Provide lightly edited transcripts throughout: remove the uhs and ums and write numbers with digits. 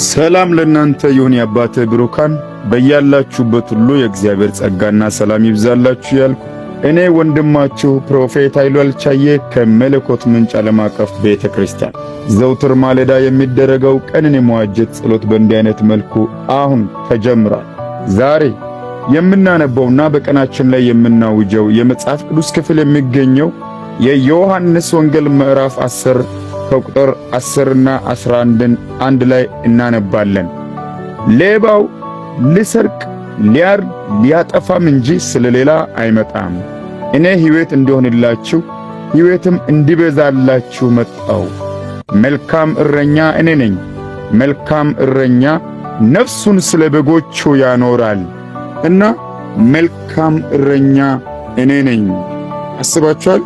ሰላም ለእናንተ ይሁን የአባቴ ብሩካን በያላችሁበት ሁሉ የእግዚአብሔር ጸጋና ሰላም ይብዛላችሁ ያልኩ እኔ ወንድማችሁ ፕሮፌት ኃይሉ አልቻየ ከመለኮት ምንጭ ዓለም አቀፍ ቤተ ክርስቲያን ዘውትር ማለዳ የሚደረገው ቀንን የመዋጀት ጸሎት በእንዲህ አይነት መልኩ አሁን ተጀምሯል። ዛሬ የምናነበውና በቀናችን ላይ የምናውጀው የመጽሐፍ ቅዱስ ክፍል የሚገኘው የዮሐንስ ወንጌል ምዕራፍ 10 ከቁጥር 10 እና 11 አንድ ላይ እናነባለን። ሌባው ሊሰርቅ ሊያርድ ሊያጠፋም እንጂ ስለሌላ አይመጣም። እኔ ሕይወት እንዲሆንላችሁ ሕይወትም እንዲበዛላችሁ መጣሁ። መልካም እረኛ እኔ ነኝ። መልካም እረኛ ነፍሱን ስለ በጎቹ ያኖራል እና መልካም እረኛ እኔ ነኝ። አስባችኋል?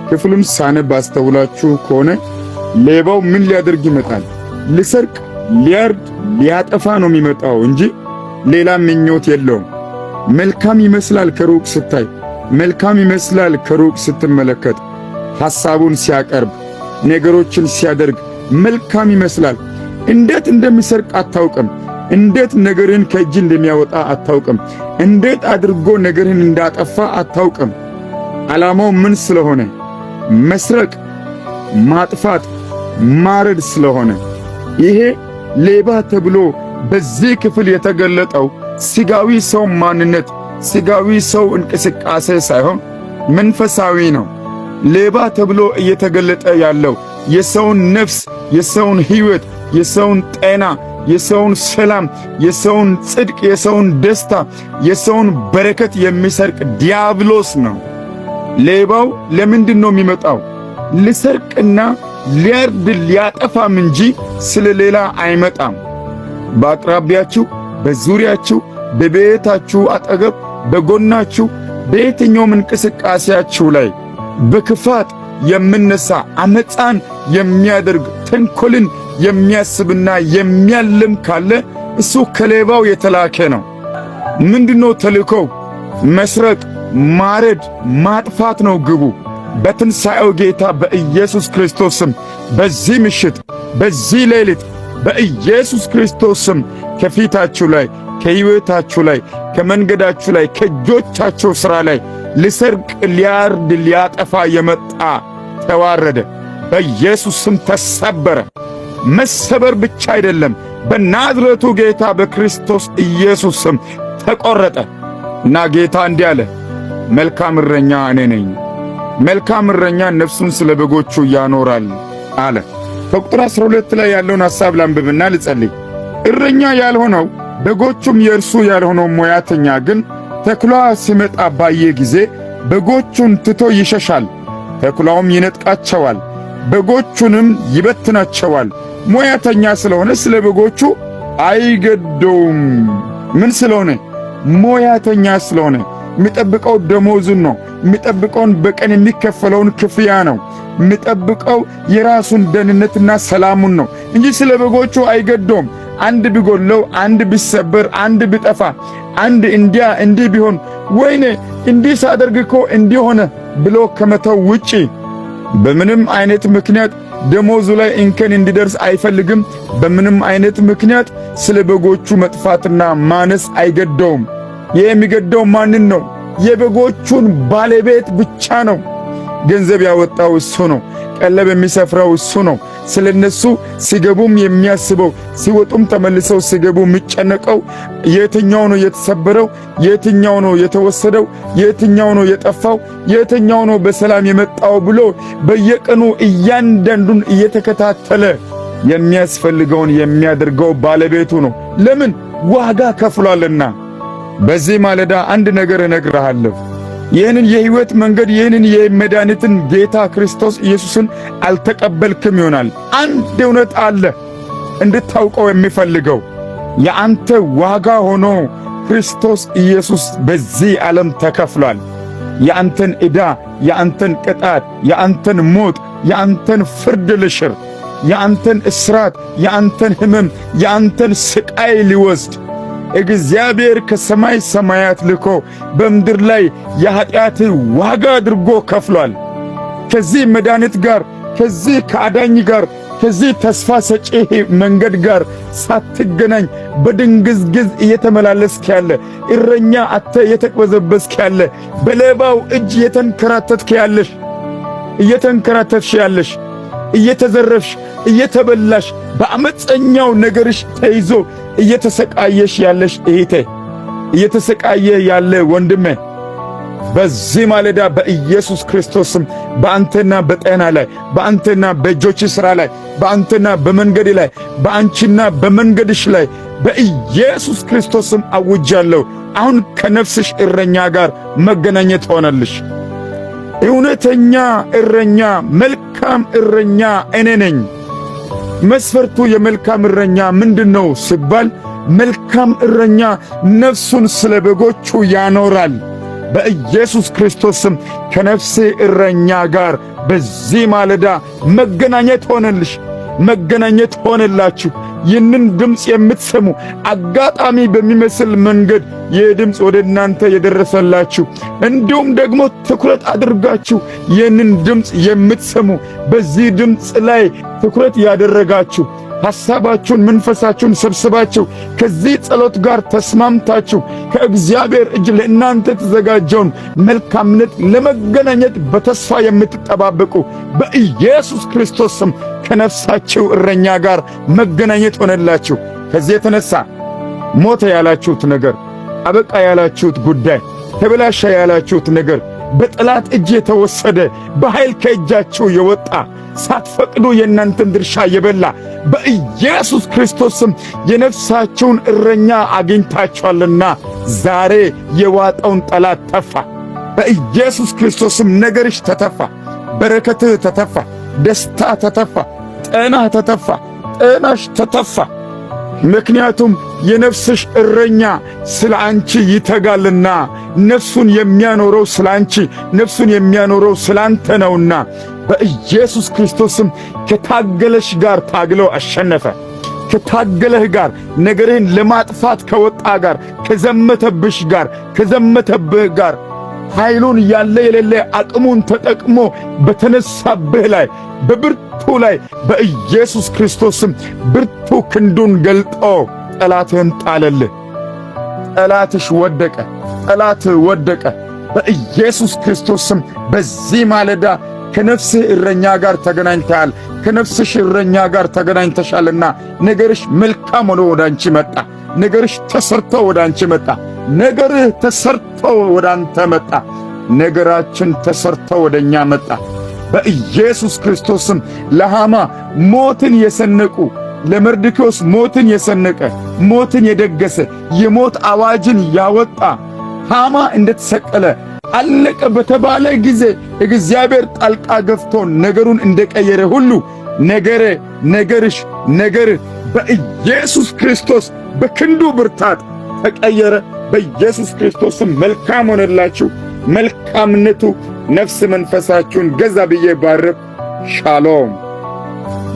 ክፍሉን ሳነብ አስተውላችሁ ከሆነ ሌባው ምን ሊያደርግ ይመጣል? ሊሰርቅ ሊያርድ ሊያጠፋ ነው የሚመጣው እንጂ ሌላ ምኞት የለውም። መልካም ይመስላል ከሩቅ ስታይ፣ መልካም ይመስላል ከሩቅ ስትመለከት፣ ሐሳቡን ሲያቀርብ ነገሮችን ሲያደርግ መልካም ይመስላል። እንዴት እንደሚሰርቅ አታውቅም። እንዴት ነገርን ከእጅ እንደሚያወጣ አታውቅም። እንዴት አድርጎ ነገርን እንዳጠፋ አታውቅም። ዓላማው ምን ስለሆነ? መስረቅ፣ ማጥፋት፣ ማረድ ስለሆነ ይሄ ሌባ ተብሎ በዚህ ክፍል የተገለጠው ሥጋዊ ሰው ማንነት፣ ሥጋዊ ሰው እንቅስቃሴ ሳይሆን መንፈሳዊ ነው። ሌባ ተብሎ እየተገለጠ ያለው የሰውን ነፍስ፣ የሰውን ሕይወት፣ የሰውን ጤና፣ የሰውን ሰላም፣ የሰውን ጽድቅ፣ የሰውን ደስታ፣ የሰውን በረከት የሚሰርቅ ዲያብሎስ ነው። ሌባው ለምንድን ነው የሚመጣው? ሊሰርቅና ሊያርድ ሊያጠፋም እንጂ ስለሌላ አይመጣም። በአቅራቢያችሁ፣ በዙሪያችሁ፣ በቤታችሁ አጠገብ፣ በጎናችሁ፣ በየትኛውም እንቅስቃሴያችሁ ላይ በክፋት የሚነሳ አመፃን የሚያደርግ ተንኮልን የሚያስብና የሚያልም ካለ እሱ ከሌባው የተላከ ነው። ምንድነው ተልእኮው? መስረቅ፣ ማረድ፣ ማጥፋት ነው ግቡ። በትንሣኤው ጌታ በኢየሱስ ክርስቶስ ስም በዚህ ምሽት በዚህ ሌሊት በኢየሱስ ክርስቶስ ስም ከፊታችሁ ላይ ከሕይወታችሁ ላይ ከመንገዳችሁ ላይ ከእጆቻችሁ ሥራ ላይ ሊሰርቅ ሊያርድ ሊያጠፋ የመጣ ተዋረደ፣ በኢየሱስ ስም ተሰበረ። መሰበር ብቻ አይደለም፣ በናዝሬቱ ጌታ በክርስቶስ ኢየሱስ ስም ተቈረጠ እና ጌታ እንዲህ አለ፣ መልካም እረኛ እኔ ነኝ። መልካም እረኛ ነፍሱን ስለ በጎቹ ያኖራል አለ። ከቁጥር 12 ላይ ያለውን ሐሳብ ላንብብና ልጸልይ። እረኛ ያልሆነው በጎቹም የእርሱ ያልሆነው ሞያተኛ ግን ተኩላ ሲመጣ ባየ ጊዜ በጎቹን ትቶ ይሸሻል፣ ተኩላውም ይነጥቃቸዋል፣ በጎቹንም ይበትናቸዋል። ሞያተኛ ስለሆነ ስለ በጎቹ አይገደውም። ምን ስለሆነ? ሞያተኛ ስለሆነ። የሚጠብቀው ደሞዙን ነው። የሚጠብቀውን በቀን የሚከፈለውን ክፍያ ነው። የሚጠብቀው የራሱን ደህንነትና ሰላሙን ነው እንጂ ስለ በጎቹ አይገደውም። አንድ ቢጎለው፣ አንድ ቢሰበር፣ አንድ ቢጠፋ፣ አንድ እንዲህ ቢሆን፣ ወይኔ እንዲህ ሳደርግ እኮ እንዲህ ሆነ ብሎ ከመተው ውጪ በምንም አይነት ምክንያት ደሞዙ ላይ እንከን እንዲደርስ አይፈልግም። በምንም አይነት ምክንያት ስለ በጎቹ መጥፋትና ማነስ አይገደውም። የሚገደው ማንን ነው? የበጎቹን ባለቤት ብቻ ነው። ገንዘብ ያወጣው እሱ ነው። ቀለብ የሚሰፍረው እሱ ነው። ስለነሱ ሲገቡም የሚያስበው ሲወጡም ተመልሰው ሲገቡ የሚጨነቀው የትኛው ነው የተሰበረው፣ የትኛው ነው የተወሰደው፣ የትኛው ነው የጠፋው፣ የትኛው ነው በሰላም የመጣው ብሎ በየቀኑ እያንዳንዱን እየተከታተለ የሚያስፈልገውን የሚያደርገው ባለቤቱ ነው። ለምን? ዋጋ ከፍሏልና። በዚህ ማለዳ አንድ ነገር እነግርሃለሁ። ይህንን የሕይወት መንገድ ይህንን የመድኃኒትን ጌታ ክርስቶስ ኢየሱስን አልተቀበልክም ይሆናል። አንድ እውነት አለ እንድታውቀው የሚፈልገው የአንተ ዋጋ ሆኖ ክርስቶስ ኢየሱስ በዚህ ዓለም ተከፍሏል። የአንተን ዕዳ፣ የአንተን ቅጣት፣ የአንተን ሞት፣ የአንተን ፍርድ ልሽር፣ የአንተን እስራት፣ የአንተን ሕመም፣ የአንተን ስቃይ ሊወስድ እግዚአብሔር ከሰማይ ሰማያት ልኮ በምድር ላይ የኀጢአት ዋጋ አድርጎ ከፍሏል። ከዚህ መድኃኒት ጋር፣ ከዚህ ከአዳኝ ጋር፣ ከዚህ ተስፋ ሰጪ መንገድ ጋር ሳትገናኝ በድንግዝግዝ እየተመላለስክ ያለ እረኛ አተ እየተቅበዘበዝክ ያለ በሌባው እጅ እየተንከራተትሽ ያለሽ እየተዘረፍሽ እየተበላሽ በአመፀኛው ነገርሽ ተይዞ እየተሰቃየሽ ያለሽ እህቴ፣ እየተሰቃየ ያለ ወንድሜ፣ በዚህ ማለዳ በኢየሱስ ክርስቶስም በአንተና በጤና ላይ፣ በአንተና በእጆች ሥራ ላይ፣ በአንተና በመንገድ ላይ፣ በአንቺና በመንገድሽ ላይ በኢየሱስ ክርስቶስም አውጃለሁ። አሁን ከነፍስሽ እረኛ ጋር መገናኘት ሆነልሽ። እውነተኛ እረኛ፣ መልካም እረኛ እኔ ነኝ። መስፈርቱ የመልካም እረኛ ምንድነው ሲባል መልካም እረኛ ነፍሱን ስለ በጎቹ ያኖራል። በኢየሱስ ክርስቶስም ከነፍሴ እረኛ ጋር በዚህ ማለዳ መገናኘት ሆነልሽ፣ መገናኘት ሆነላችሁ። ይህንን ድምፅ የምትሰሙ አጋጣሚ በሚመስል መንገድ ይህ ድምፅ ወደ እናንተ የደረሰላችሁ እንዲሁም ደግሞ ትኩረት አድርጋችሁ ይህንን ድምፅ የምትሰሙ በዚህ ድምፅ ላይ ትኩረት ያደረጋችሁ ሐሳባችሁን መንፈሳችሁን ሰብስባችሁ ከዚህ ጸሎት ጋር ተስማምታችሁ ከእግዚአብሔር እጅ ለእናንተ የተዘጋጀውን መልካምነት ለመገናኘት በተስፋ የምትጠባበቁ በኢየሱስ ክርስቶስ ስም ከነፍሳችሁ እረኛ ጋር መገናኘት ሆነላችሁ። ከዚህ የተነሳ ሞተ ያላችሁት ነገር፣ አበቃ ያላችሁት ጉዳይ፣ ተበላሸ ያላችሁት ነገር፣ በጠላት እጅ የተወሰደ በኃይል ከእጃችሁ የወጣ ሳትፈቅዱ የእናንተን ድርሻ የበላ በኢየሱስ ክርስቶስ ስም የነፍሳችሁን እረኛ አግኝታችኋልና ዛሬ የዋጠውን ጠላት ተፋ። በኢየሱስ ክርስቶስ ስም ነገርሽ ተተፋ፣ በረከትህ ተተፋ፣ ደስታ ተተፋ፣ ጤና ተተፋ፣ ጤናሽ ተተፋ። ምክንያቱም የነፍስሽ እረኛ ስለ አንቺ ይተጋልና ነፍሱን የሚያኖረው ስለ አንቺ፣ ነፍሱን የሚያኖረው ስለ አንተ ነውና በኢየሱስ ክርስቶስም ከታገለሽ ጋር ታግለው አሸነፈ። ከታገለህ ጋር ነገርህን ለማጥፋት ከወጣ ጋር ከዘመተብሽ ጋር ከዘመተብህ ጋር ኃይሉን ያለ የሌለ አቅሙን ተጠቅሞ በተነሳብህ ላይ በብርቱ ላይ በኢየሱስ ክርስቶስም ብርቱ ክንዱን ገልጦ ጠላትህን ጣለልህ። ጠላትሽ ወደቀ፣ ጠላትህ ወደቀ። በኢየሱስ ክርስቶስም በዚህ ማለዳ ከነፍስህ እረኛ ጋር ተገናኝተሃል፣ ከነፍስሽ እረኛ ጋር ተገናኝተሻልና ነገርሽ መልካም ሆኖ ወደ አንቺ መጣ። ነገርሽ ተሰርቶ ወደ አንቺ መጣ። ነገርህ ተሰርቶ ወደ አንተ መጣ። ነገራችን ተሰርቶ ወደኛ መጣ። በኢየሱስ ክርስቶስም ለሃማ ሞትን የሰነቁ ለመርዶክዮስ ሞትን የሰነቀ ሞትን የደገሰ የሞት አዋጅን ያወጣ ሃማ እንደተሰቀለ አለቀ በተባለ ጊዜ እግዚአብሔር ጣልቃ ገብቶ ነገሩን እንደቀየረ ሁሉ ነገርሽ በኢየሱስ ክርስቶስ በክንዱ ብርታት ተቀየረ። በኢየሱስ ክርስቶስም መልካም ሆነላችሁ። መልካምነቱ ነፍስ መንፈሳችሁን ገዛ ብዬ ባርክ። ሻሎም።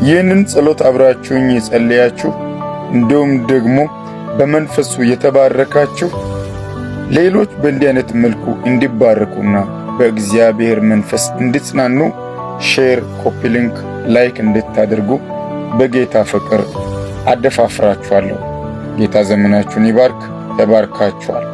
ይህንን ጸሎት አብራችሁኝ የጸለያችሁ እንዲሁም ደግሞ በመንፈሱ የተባረካችሁ ሌሎች በእንዲህ አይነት መልኩ እንዲባረኩና በእግዚአብሔር መንፈስ እንድጽናኑ ሼር፣ ኮፒ ሊንክ፣ ላይክ እንድታደርጉ በጌታ ፍቅር አደፋፍራችኋለሁ። ጌታ ዘመናችሁን ይባርክ። ተባርካችኋል።